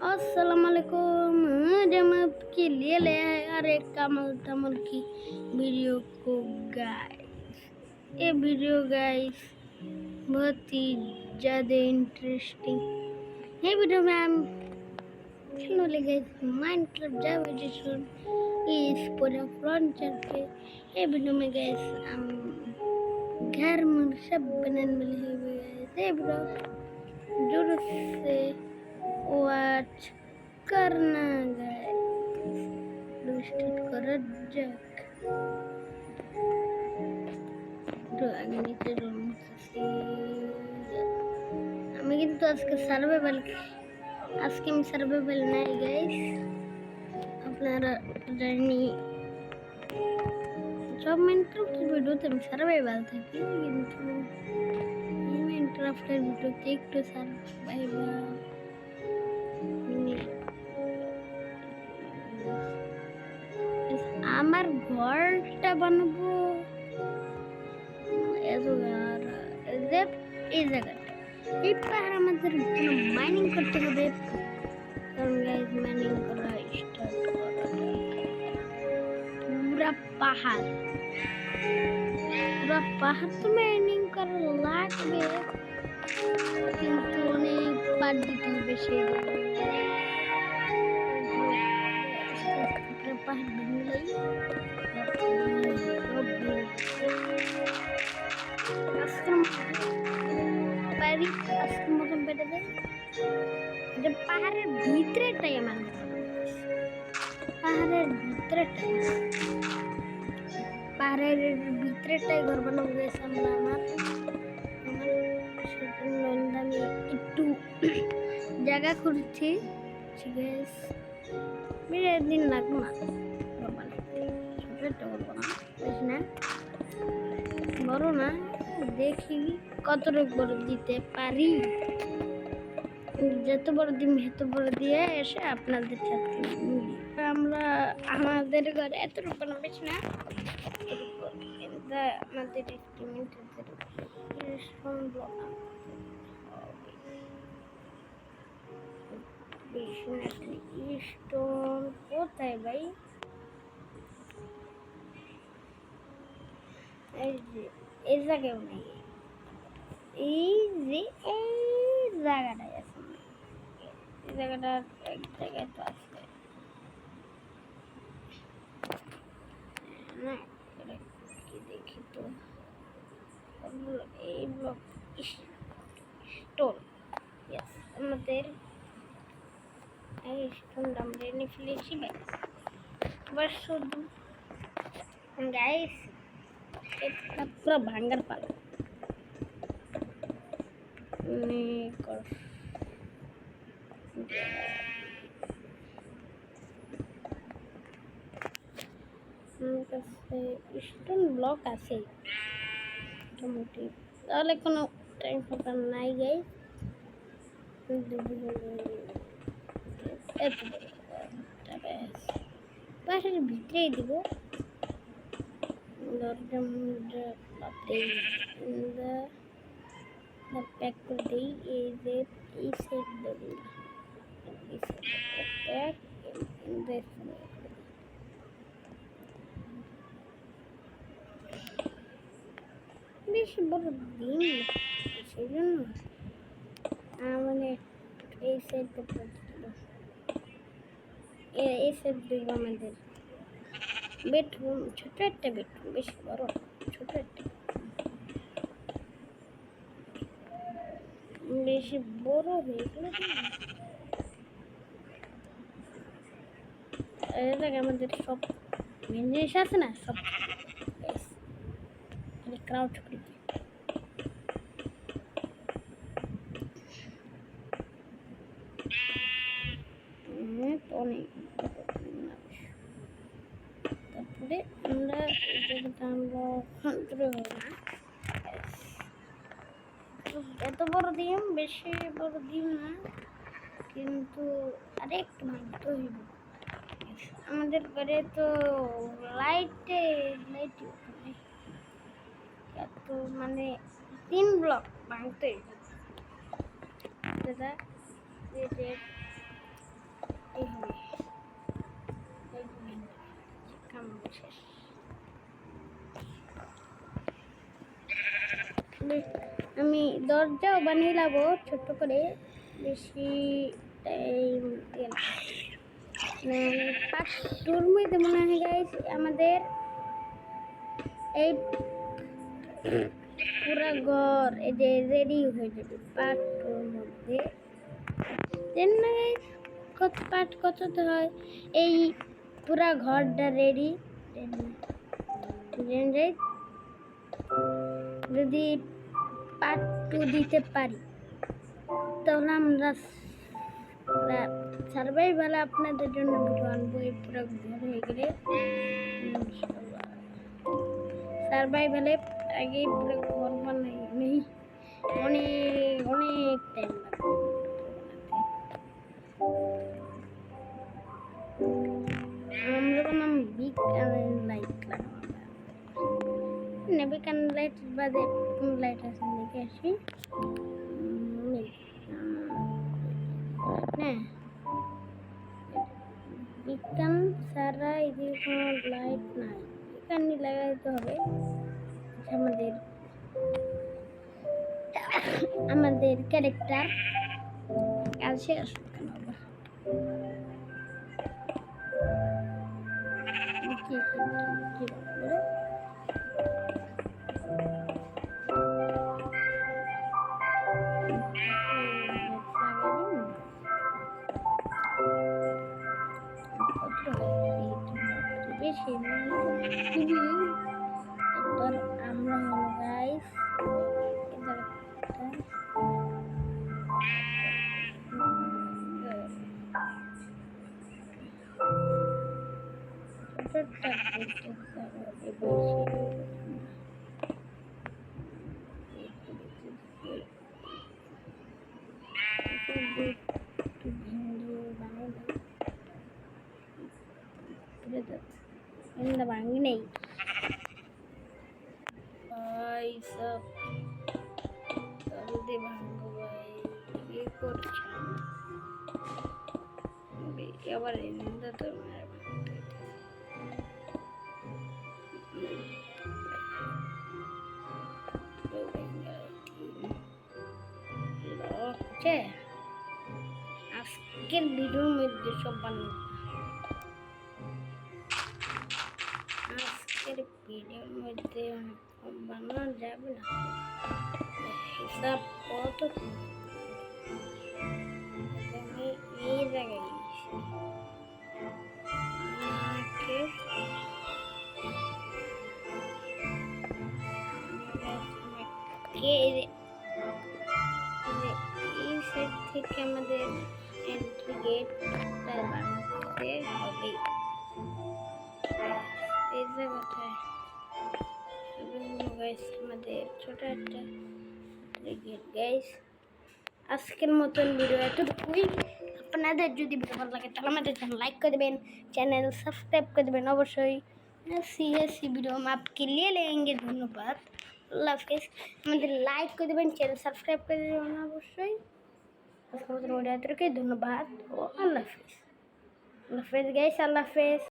अस्सलामुअलैकुम। आज हम आपके लिए ले आए और एक कमल तमल की वीडियो को गाइस। ये वीडियो गाइस बहुत ही ज़्यादा इंटरेस्टिंग। ये वीडियो में हम खेलने वाले गाइस माइनक्राफ्ट जावा एडिशन इस पूरा फ्रंटियर पे। ये वीडियो में गाइस हम घर में सब बनाने वाले हैं गाइस। ये वीडियो जोर से वॉच करना गाइस। स्टार्ट करा যাক। তো আগে নিচে রুমতেছি। আমি কিন্তু আজকে আমি সার্ভাইভাল নাই গাইস। আপনারা জানি সব মাইনক্রাফটের ভিডিওতে আমি সার্ভাইভাল থাকি, কিন্তু এই মাইনক্রাফটের ভিডিওতে একটু সার্ভাইভাল আমার ঘরটা বানাবো এই জায়গাটা। এই পাহাড় আমাদের মাইনিং করতে হবে, কারণ গাইস মাইনিং করা স্টার্ট করা পুরা পাহাড় তো মাইনিং করা লাগবে, কিন্তু অনেক বাদ দিতে হবে। সেই পাহাড় ভেঙে আজকের মতন বেটে দেয়। পাহাড়ের ভিতরেটাই আমার পাহাড়ের ভিতরেটাই ঘর বানাবো গেছে আমরা। আমার সেজন্য আমি একটু জায়গা খুঁজছি। ঠিক আছে, বেশি দিন লাগবো না, বেশি না, বড় না। দেখি কতটুকু বড় দিতে পারি। যত বড় দিন এত বড় দিয়ে এসে আপনাদের সাথে আমরা আমাদের ঘরে এতটুকু না, বেশি না, আমাদের স্টোন কোথায় ভাই? এই জায়গায় নেই, এই যে এই জায়গাটায় আছে, এই জায়গাটা এক জায়গায় তো আছে না। কি দেখি তো, এই ব্লক স্টোন। আমাদের এই স্টোনটা আমরা এনে ফেলেছি এবার শুধু গাইস এটা পুরো ভাঙ্গার পালা। স্টোন ব্লক আছে মোটামুটি, তাহলে কোনো টাইম ফাঁকা নাই গাইস। পাশের ভিতরেই দিব দরজা প্যাক করে দিই। এই যে এই সেট দেবো, প্যাক বেশি বড় দিন, সেই জন্য মানে এই সেট করতে দিব। এই সেট দিব আমাদের বেডরুম, ছোট একটা বেডরুম, বেশি বড়, ছোট একটা, বেশি বড় হয়ে গেল। আমাদের সব জিনিস আছে না, সব ক্রাউড করে অনেক। তারপরে আমরা এত বড় ডিম, বেশি বড় ডিম না, কিন্তু আরেকটু ভাঙতে হইব। আমাদের ঘরে তো লাইটে এত মানে 3 ব্লক ভাঙতে হইব। দরজাও বানিয়ে নেবো ছোট্ট করে, বেশি টাইম পার্ট টুর মধ্যে মনে হয় গাইস আমাদের এই পুরা ঘর এই যে রেডি হয়ে যাবে পার্ট টুর মধ্যে। দেন না গাইস কত পার্ট কততে হয় এই পুরা ঘরটা রেডি। যদি পার্ট টু দিতে পারি তাহলে আমরা সার্ভাইভাল আপনাদের জন্য ভিডিও আনবো। এই পুরো ঘর হয়ে গেলে সার্ভাইভালে আগে পুরো ঘর বানাই নেই, অনেক অনেক টাইম লাগবে। আমরা বানাম বিগ লাইট লাগাবো, বিগ লাইট বাদে কোন লাইট আছে দেখে আসি। হ্যাঁ বিজ্ঞান ছাড়া এদিকে কোনো লাইট নাই, এখানে লাগাইতে হবে। আমাদের ক্যারেক্টার আছে কেন বেশি এবার আমরা হলো গাইস ভাঙি নেই ভাই সব জলদি ভাঙবো ভাই, কি করছো আবার এনে তো আজকের ভিডিওর মধ্যে সব বানাবো, আজকের ভিডিওর মধ্যে বানানো যাবে না হিসাব কত এই জায়গায় এই সাইড থেকে আমাদের এন্ট্রি গেট বানাতে হবে। এই জায়গাটায় আমাদের ছোট একটা গেট গাইস। আজকের মতন ভিডিও এতটুকুই। আপনাদের যদি ভিডিও ভালো লাগে তাহলে আমাদের চ্যানেল লাইক করে দেবেন, চ্যানেল সাবস্ক্রাইব করে দেবেন অবশ্যই। सीएससी वीडियो हम आपके लिए लेंगे। धन्यवाद, अल्लाह हाफिज़। আমাদের লাইক করে দেবেন, চ্যানেল সাবস্ক্রাইব করে দেবেন অবশ্যই। ধন্যবাদ ও আল্লাহ হাফিজ। আল্লাহ হাফিজ গাইস, আল্লাহ হাফিজ।